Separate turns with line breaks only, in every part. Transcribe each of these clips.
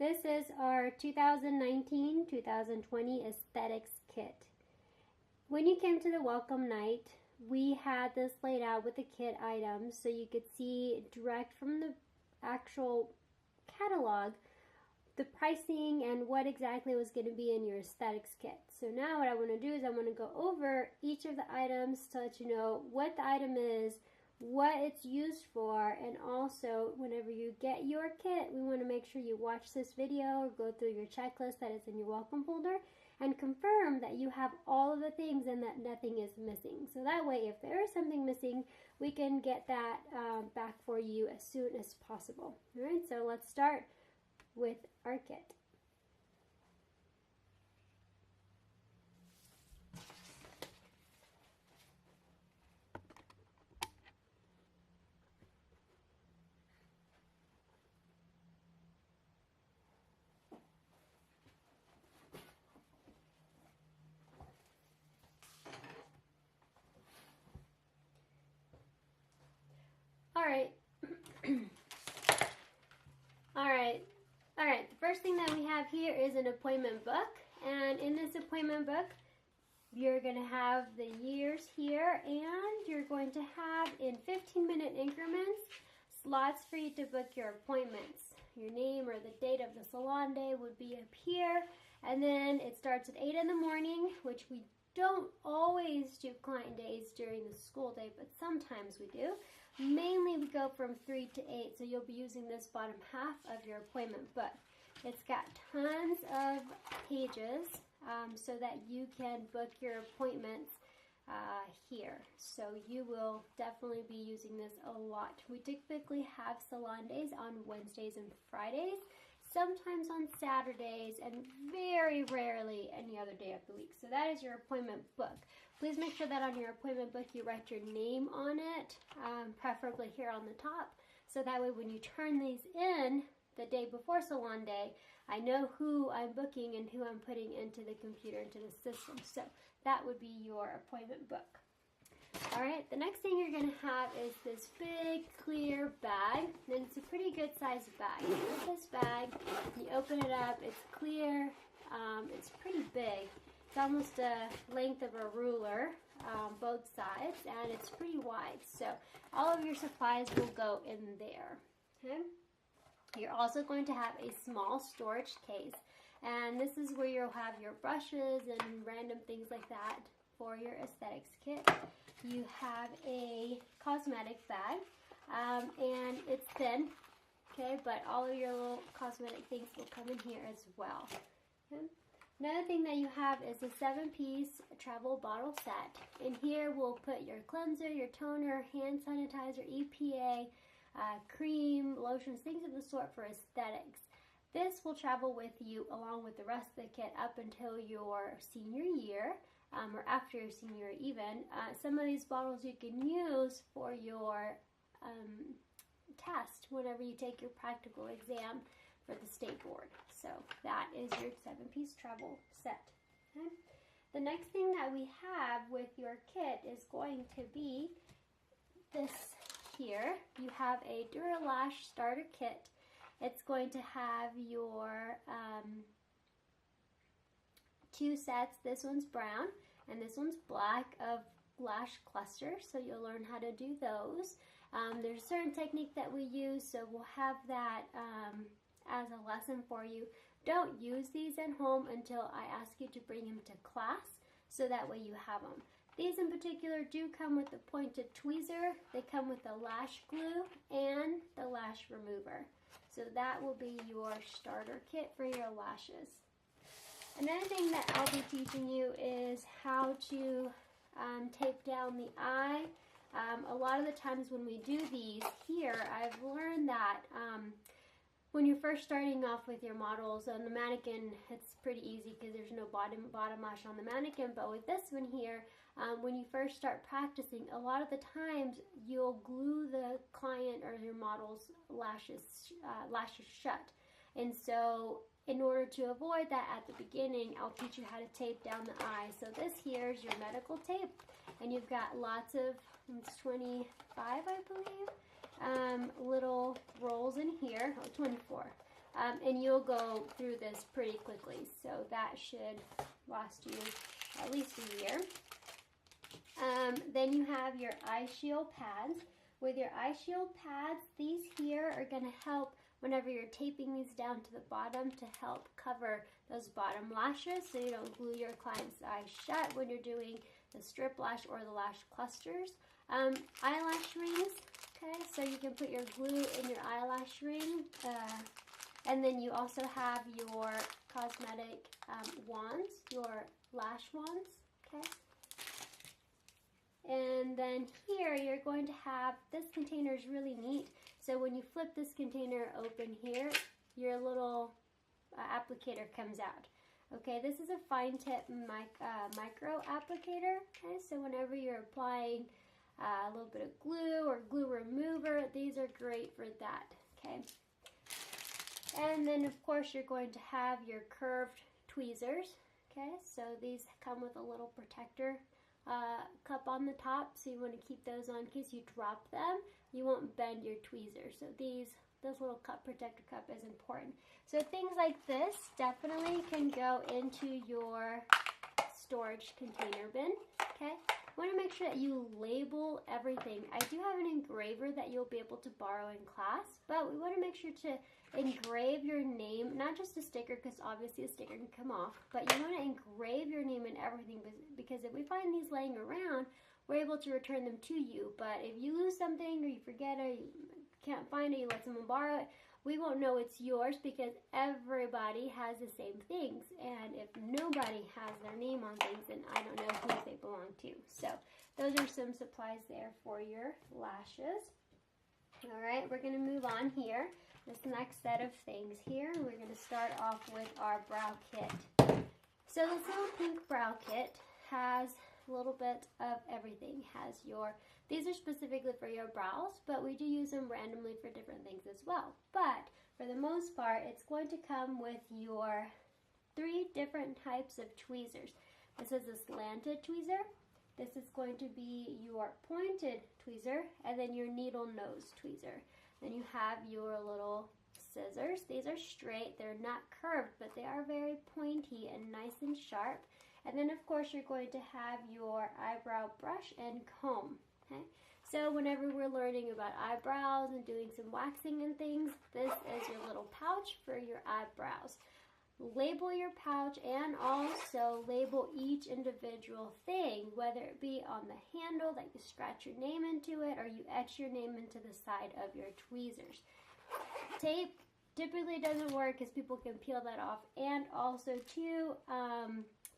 This is our 2019-2020 Aesthetics Kit. When you came to the welcome night, we had this laid out with the kit items so you could see direct from the actual catalog the pricing and what exactly was going to be in your aesthetics kit. So now what I want to do is I want to go over each of the items to let you know what the item is, what it's used for, and also whenever you get your kit, we want to make sure you watch this video or go through your checklist that is in your welcome folder and confirm that you have all of the things and that nothing is missing. So that way, if there is something missing, we can get that back for you as soon as possible. All right, so let's start with our kit. All right. The first thing that we have here is an appointment book, and in this appointment book, you're going to have the years here, and you're going to have in 15-minute increments slots for you to book your appointments. Your name or the date of the salon day would be up here, and then it starts at 8 in the morning, which we don't always do client days during the school day, but sometimes we do. Mainly we go from 3 to 8, so you'll be using this bottom half of your appointment book. It's got tons of pages so that you can book your appointments here. So you will definitely be using this a lot. We typically have salon days on Wednesdays and Fridays, sometimes on Saturdays, and very rarely any other day of the week. So that is your appointment book. Please make sure that on your appointment book you write your name on it, preferably here on the top, so that way when you turn these in the day before salon day, I know who I'm booking and who I'm putting into the computer, into the system. So that would be your appointment book. All right, the next thing you're going to have is this big clear bag, and it's a pretty good sized bag. You get this bag, you open it up, it's clear, it's pretty big. It's almost the length of a ruler, both sides, and it's pretty wide. So all of your supplies will go in there. Okay. You're also going to have a small storage case, and this is where you'll have your brushes and random things like that for your aesthetics kit. You have a cosmetic bag, and it's thin, okay, but all of your little cosmetic things will come in here as well. Okay. Another thing that you have is a 7-piece travel bottle set. In here we'll put your cleanser, your toner, hand sanitizer, EPA, cream, lotions, things of the sort for aesthetics. This will travel with you along with the rest of the kit up until your senior year, or after your senior year even. Some of these bottles you can use for your test whenever you take your practical exam for the state board. So that is your 7-piece travel set. Okay. The next thing that we have with your kit is going to be this here. You have a Lash starter kit. It's going to have your 2 sets. This one's brown and this one's black of lash clusters, so you'll learn how to do those. There's a certain technique that we use, so we'll have that as a lesson for you. Don't use these at home until I ask you to bring them to class, so that way you have them. These in particular do come with the pointed tweezer. They come with the lash glue and the lash remover. So that will be your starter kit for your lashes. Another thing that I'll be teaching you is how to tape down the eye. A lot of the times when we do these here, I've learned that when you're first starting off with your models on the mannequin, it's pretty easy because there's no bottom lash on the mannequin. But with this one here, when you first start practicing, a lot of the times you'll glue the client or your model's lashes shut. And so in order to avoid that at the beginning, I'll teach you how to tape down the eye. So this here is your medical tape, and you've got lots of, it's 25 I believe, little rolls in here, 24 and you'll go through this pretty quickly. So that should last you at least a year. Then you have your eye shield pads. With your eye shield pads, these here are going to help whenever you're taping these down to the bottom to help cover those bottom lashes so you don't glue your client's eyes shut when you're doing the strip lash or the lash clusters. Eyelash rings, okay, so you can put your glue in your eyelash ring. And then you also have your cosmetic wands, your lash wands, okay? And then here you're going to have, this container is really neat. So when you flip this container open here, your little applicator comes out. Okay, this is a fine tip micro applicator. Okay, so whenever you're applying a little bit of glue or glue remover, these are great for that. Okay, and then of course you're going to have your curved tweezers. Okay, so these come with a little protector cup on the top, so you want to keep those on in case you drop them. You won't bend your tweezers. So this little cup protector cup is important. So things like this definitely can go into your storage container bin. Okay, you want to make sure that you label everything. I do have an engraver that you'll be able to borrow in class, but we want to make sure to engrave your name, not just a sticker, because obviously a sticker can come off, but you want to engrave your name and everything, because if we find these laying around, we're able to return them to you. But if you lose something or you forget it, you can't find it, you let someone borrow it, we won't know it's yours because everybody has the same things. And if nobody has their name on things, then I don't know who they belong to. So those are some supplies there for your lashes. All right, we're going to move on here. This next set of things here, we're going to start off with our brow kit. So this little pink brow kit has a little bit of everything. These are specifically for your brows, but we do use them randomly for different things as well. But for the most part, it's going to come with your 3 different types of tweezers. This is a slanted tweezer. This is going to be your pointed tweezer, and then your needle nose tweezer. Then you have your little scissors. These are straight, they're not curved, but they are very pointy and nice and sharp. And then of course you're going to have your eyebrow brush and comb. Okay, so whenever we're learning about eyebrows and doing some waxing and things, this is your little pouch for your eyebrows. Label your pouch and also label each individual thing, whether it be on the handle that you scratch your name into it or you etch your name into the side of your tweezers. Tape typically doesn't work because people can peel that off, and also too,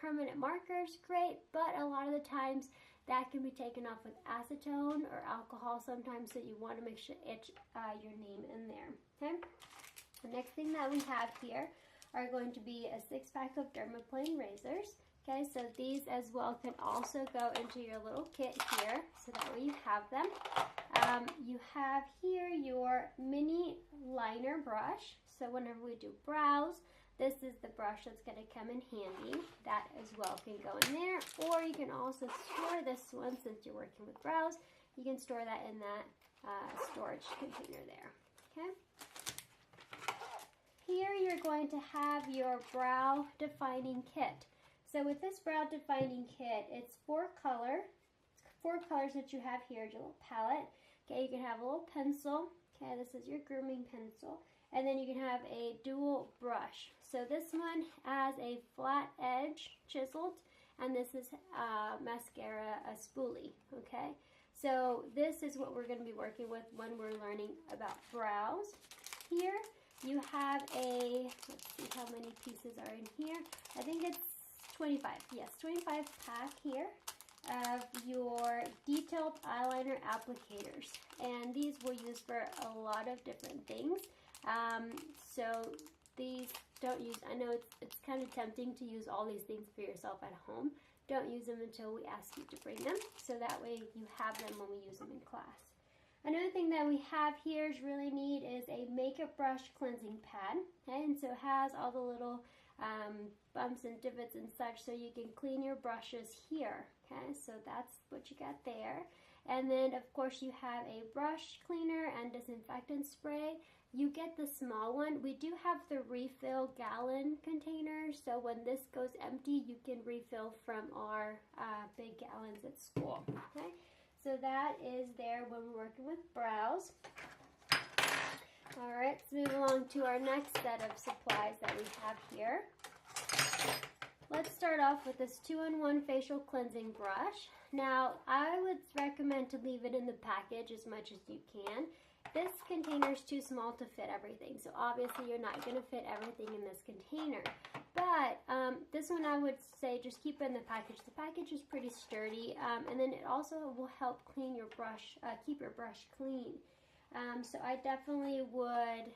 permanent markers, great, but a lot of the times that can be taken off with acetone or alcohol sometimes, so you want to make sure to etch your name in there. Okay, the next thing that we have here are going to be a 6-pack of dermaplane razors. Okay, so these as well can also go into your little kit here, so that way you have them. You have here your mini liner brush, so whenever we do brows, this is the brush that's going to come in handy. That as well can go in there, or you can also store this one, since you're working with brows, you can store that in that storage container there. Okay. Here you're going to have your brow defining kit. So with this brow defining kit, it's 4 colors that you have here, your little palette. Okay, you can have a little pencil. Okay, this is your grooming pencil. And then you can have a dual brush. So this one has a flat edge chiseled, and this is mascara, a spoolie. Okay, so this is what we're going to be working with when we're learning about brows. Here you have a, let's see how many pieces are in here. I think it's 25. Yes, 25 pack here of your detailed eyeliner applicators. And these we'll use for a lot of different things. So these don't use, I know it's kind of tempting to use all these things for yourself at home. Don't use them until we ask you to bring them, so that way you have them when we use them in class. Another thing that we have here is really neat is a makeup brush cleansing pad. Okay, and so it has all the little bumps and divots and such, so you can clean your brushes here. Okay, so that's what you got there. And then of course you have a brush cleaner and disinfectant spray. you get the small one. We do have the refill gallon container, so when this goes empty, you can refill from our big gallons at school. Okay, so that is there when we're working with brows. All right, let's move along to our next set of supplies that we have here. Let's start off with this 2-in-1 facial cleansing brush. Now, I would recommend to leave it in the package as much as you can. This container is too small to fit everything, so obviously you're not going to fit everything in this container. But this one I would say just keep it in the package. The package is pretty sturdy, and then it also will help clean your brush, keep your brush clean. So I definitely would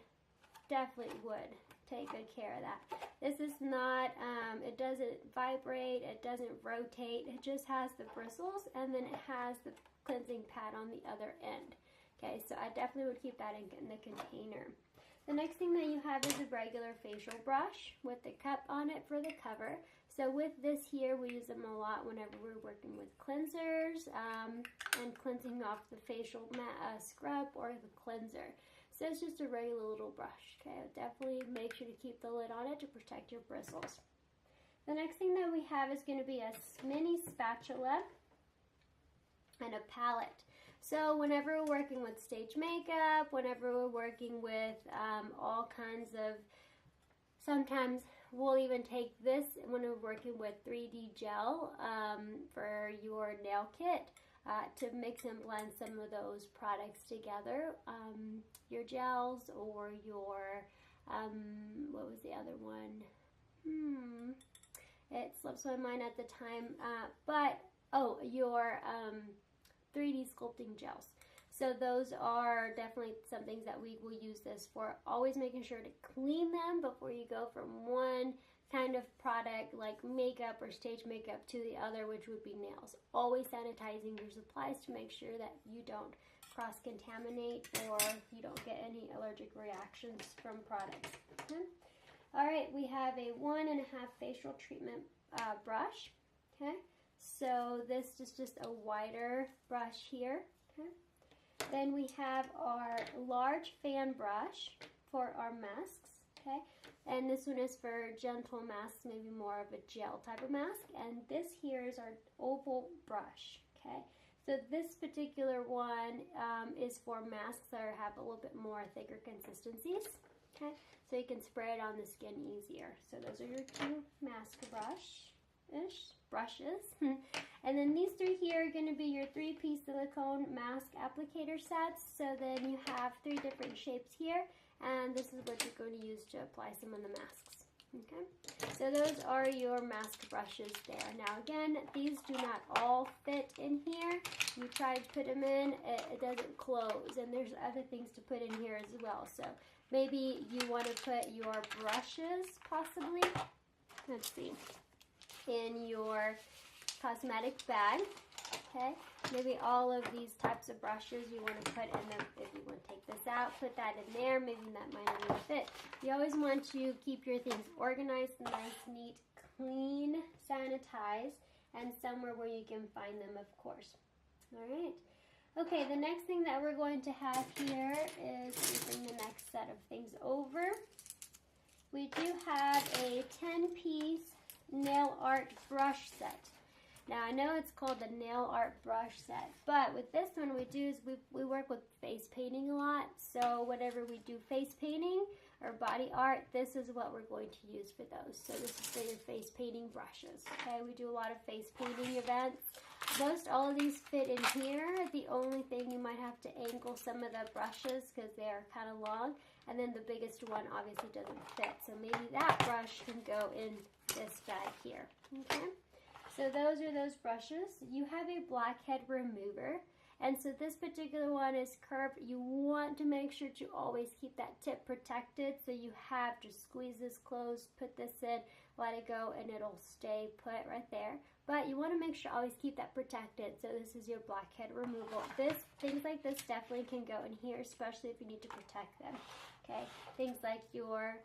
take good care of that. This is not, it doesn't vibrate, it doesn't rotate, it just has the bristles, and then it has the cleansing pad on the other end. Okay, so I definitely would keep that in the container. The next thing that you have is a regular facial brush with the cup on it for the cover. So with this here, we use them a lot whenever we're working with cleansers and cleansing off the facial scrub or the cleanser. So it's just a regular little brush. Okay, definitely make sure to keep the lid on it to protect your bristles. The next thing that we have is going to be a mini spatula and a palette. So whenever we're working with stage makeup, whenever we're working with all kinds of, sometimes we'll even take this when we're working with 3D gel for your nail kit to mix and blend some of those products together. Your gels or your, what was the other one? It slips my mind at the time, your 3D sculpting gels. So those are definitely some things that we will use this for. Always making sure to clean them before you go from one kind of product like makeup or stage makeup to the other, which would be nails. Always sanitizing your supplies to make sure that you don't cross-contaminate or you don't get any allergic reactions from products. Okay. All right, we have a 1.5 facial treatment brush. Okay, so this is just a wider brush here. Okay. Then we have our large fan brush for our masks. Okay, and this one is for gentle masks, maybe more of a gel type of mask. And this here is our oval brush. Okay, so this particular one is for masks that have a little bit more thicker consistencies. Okay, so you can spray it on the skin easier. So those are your two mask brushes. And then these three here are going to be your 3-piece silicone mask applicator sets. So then you have 3 different shapes here, and this is what you're going to use to apply some of the masks. Okay, so those are your mask brushes there. Now again, these do not all fit in here. You try to put them in, it doesn't close, and there's other things to put in here as well. So maybe you want to put your brushes possibly, let's see, in your cosmetic bag. Okay, maybe all of these types of brushes you want to put in them. If you want to take this out, put that in there. Maybe that might not even fit. You always want to keep your things organized, nice, neat, clean, sanitized, and somewhere where you can find them, of course. All right. Okay, the next thing that we're going to have here is, we bring the next set of things over. We do have a 10-piece nail art brush set. Now I know it's called the nail art brush set, but with this one we do is we work with face painting a lot. So whenever we do face painting or body art, this is what we're going to use for those. So this is for your face painting brushes. Okay, we do a lot of face painting events. Most all of these fit in here. The only thing, you might have to angle some of the brushes because they are kind of long, and then the biggest one obviously doesn't fit. So maybe that brush can go in this bag here. Okay. So those are those brushes. You have a blackhead remover, and so this particular one is curved. You want to make sure to always keep that tip protected. So you have to squeeze this closed, put this in, let it go, and it'll stay put right there. But you want to make sure always keep that protected. So this is your blackhead removal. Things like this definitely can go in here, especially if you need to protect them. Okay, things like your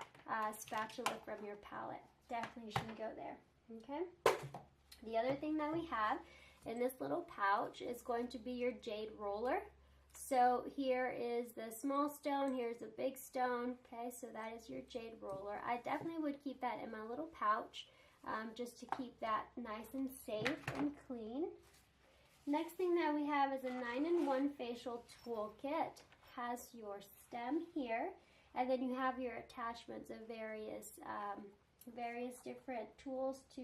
spatula from your palette definitely should go there. Okay. The other thing that we have in this little pouch is going to be your jade roller. So here is the small stone, here's a big stone, okay, so that is your jade roller. I definitely would keep that in my little pouch just to keep that nice and safe and clean. Next thing that we have is a 9-in-1 facial toolkit. Has your stem here, and then you have your attachments of various different tools to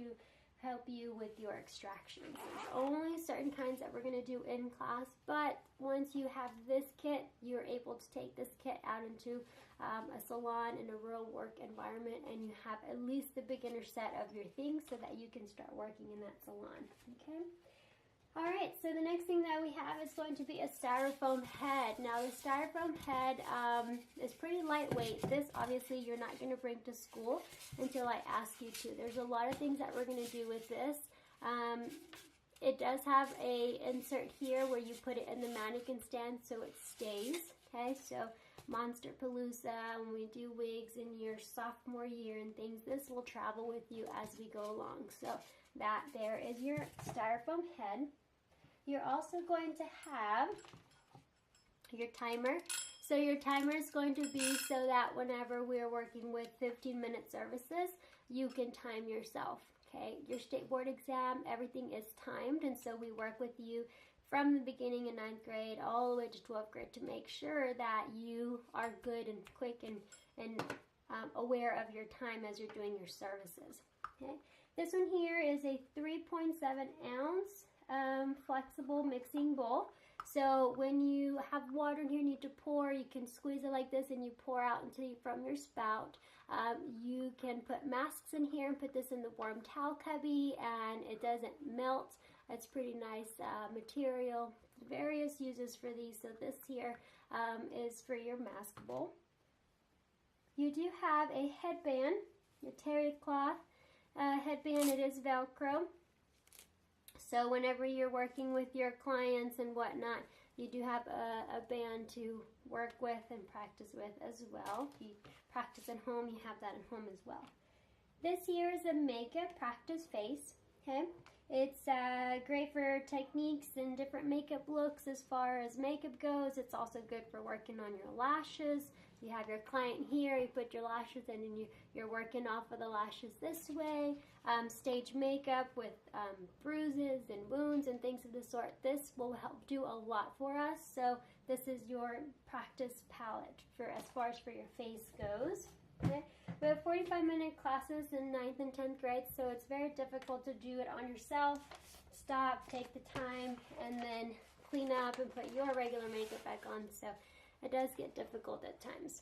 help you with your extractions. There's only certain kinds that we're going to do in class, but once you have this kit, you're able to take this kit out into a salon in a real work environment, and you have at least the beginner set of your things so that you can start working in that salon. Okay. All right, so the next thing that we have is going to be a styrofoam head. Now the styrofoam head is pretty lightweight. This obviously you're not going to bring to school until I ask you to. There's a lot of things that we're going to do with this. It does have a insert here where you put it in the mannequin stand so it stays. Okay, so Monsterpalooza, when we do wigs in your sophomore year and things, this will travel with you as we go along. So that there is your styrofoam head. You're also going to have your timer. So your timer is going to be so that whenever we're working with 15-minute services, you can time yourself. Okay, your state board exam, everything is timed, and so we work with you from the beginning in 9th grade all the way to 12th grade to make sure that you are good and quick and aware of your time as you're doing your services. Okay, this one here is a 3.7 ounce flexible mixing bowl. So when you have water in here and you need to pour, you can squeeze it like this and you pour out from your spout. You can put masks in here and put this in the warm towel cubby, and it doesn't melt. It's pretty nice material. Various uses for these. So this here is for your mask bowl. You do have a headband, a terry cloth headband. It is Velcro. So whenever you're working with your clients and whatnot, you do have a band to work with and practice with as well. If you practice at home, you have that at home as well. This here is a makeup practice face. Okay, it's great for techniques and different makeup looks as far as makeup goes. It's also good for working on your lashes. You have your client here, you put your lashes in and you're working off of the lashes this way. Stage makeup with bruises and wounds and things of the sort. This will help do a lot for us. So this is your practice palette for as far as for your face goes. Okay. We have 45-minute classes in 9th and 10th grade, so it's very difficult to do it on yourself. Stop, take the time, and then clean up and put your regular makeup back on. So it does get difficult at times.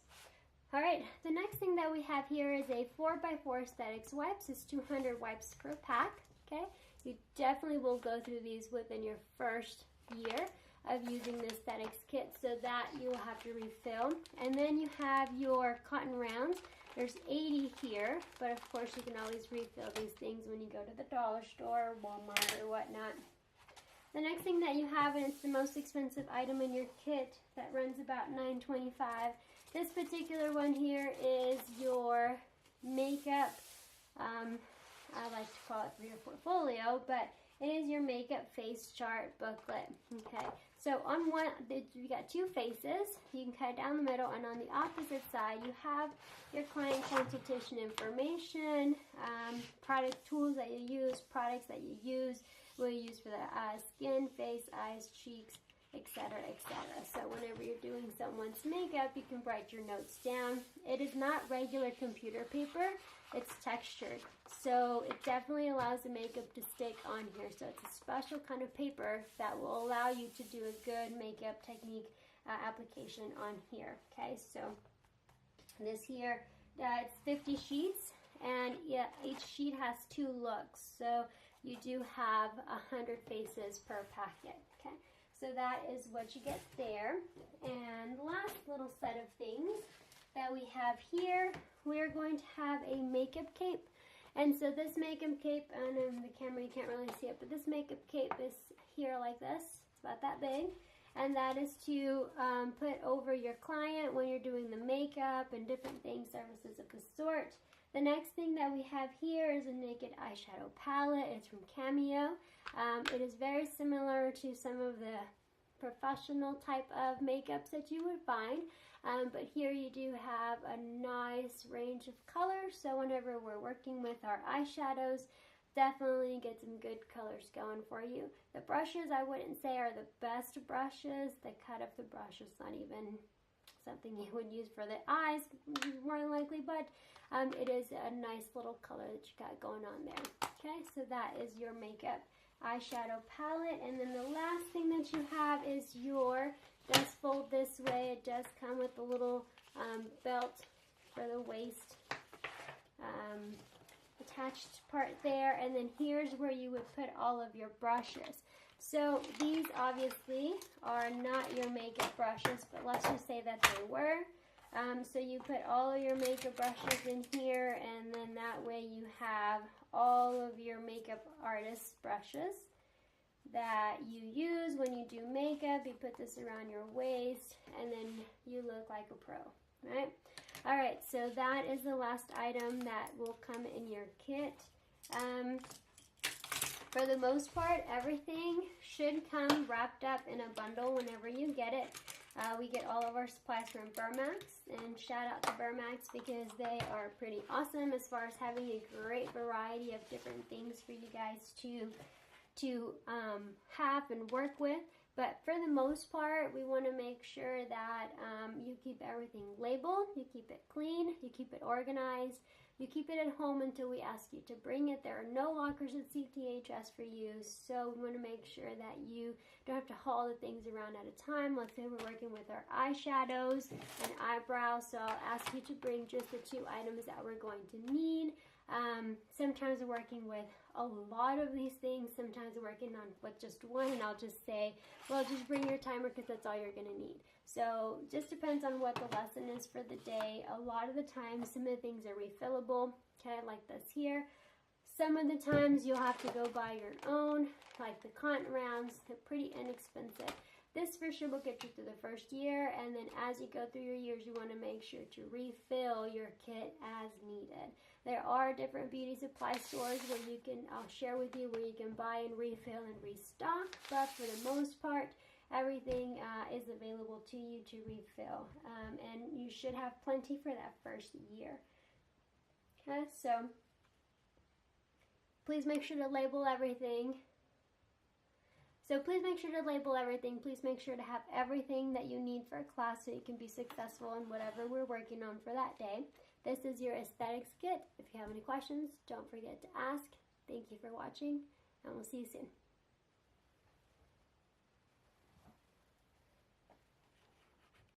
All right, the next thing that we have here is a 4x4 aesthetics wipes. It's 200 wipes per pack, okay? You definitely will go through these within your first year of using the aesthetics kit so that you will have to refill. And then you have your cotton rounds. There's 80 here, but of course you can always refill these things when you go to the dollar store, Walmart, or whatnot. The next thing that you have, and it's the most expensive item in your kit that runs about $9.25. This particular one here is your makeup, I like to call it for your portfolio, but it is your makeup face chart booklet. Okay, so on one, you got two faces. You can cut down the middle, and on the opposite side, you have your client consultation information, product tools that you use, products that you use, what you use for the skin, face, eyes, cheeks, etc., etc. So whenever you're doing someone's makeup, you can write your notes down. It is not regular computer paper, it's textured. So it definitely allows the makeup to stick on here. So it's a special kind of paper that will allow you to do a good makeup technique application on here. Okay, so this here, it's 50 sheets, and each sheet has 2 looks. So you do have 100 faces per packet. Okay. So that is what you get there. And the last little set of things that we have here, we're going to have a makeup cape. And so this makeup cape, and in the camera you can't really see it, but this makeup cape is here like this. It's about that big. And that is to put over your client when you're doing the makeup and different things, services of the sort. The next thing that we have here is a naked eyeshadow palette. It's from Cameo. It is very similar to some of the professional type of makeups that you would find. But here you do have a nice range of colors, so whenever we're working with our eyeshadows, definitely get some good colors going for you. The brushes I wouldn't say are the best brushes. The cut of the brush is not even something you would use for the eyes more than likely, but it is a nice little color that you got going on there. Okay, so that is your makeup eyeshadow palette. And then the last thing that you have is your, does fold this way. It does come with a little belt for the waist attached part there. And then here's where you would put all of your brushes. So these obviously are not your makeup brushes, but let's just say that they were. So you put all of your makeup brushes in here, and then that way you have all of your makeup artist brushes that you use when you do makeup. You put this around your waist, and then you look like a pro, right? All right, so that is the last item that will come in your kit. For the most part, everything should come wrapped up in a bundle whenever you get it. We get all of our supplies from Burmax, and shout out to Burmax because they are pretty awesome as far as having a great variety of different things for you guys to have and work with. But for the most part, we want to make sure that you keep everything labeled, you keep it clean, you keep it organized, you keep it at home until we ask you to bring it. There are no lockers at CTHS for you, so we want to make sure that you don't have to haul the things around at a time. Let's say we're working with our eyeshadows and eyebrows, so I'll ask you to bring just the 2 items that we're going to need. Sometimes we're working with a lot of these things, sometimes we're working on with just one, and I'll just say, well, just bring your timer because that's all you're going to need. So just depends on what the lesson is for the day. A lot of the times, some of the things are refillable, okay, like this here. Some of the times you'll have to go buy your own, like the cotton rounds. They're pretty inexpensive. This for sure will get you through the first year, and then as you go through your years, you want to make sure to refill your kit as needed. There are different beauty supply stores where you can, I'll share with you, where you can buy and refill and restock, but for the most part, everything is available to you to refill, and you should have plenty for that first year. Okay, so please make sure to label everything. Please make sure to have everything that you need for a class so you can be successful in whatever we're working on for that day. This is your aesthetics kit. If you have any questions, don't forget to ask. Thank you for watching, and we'll see you soon.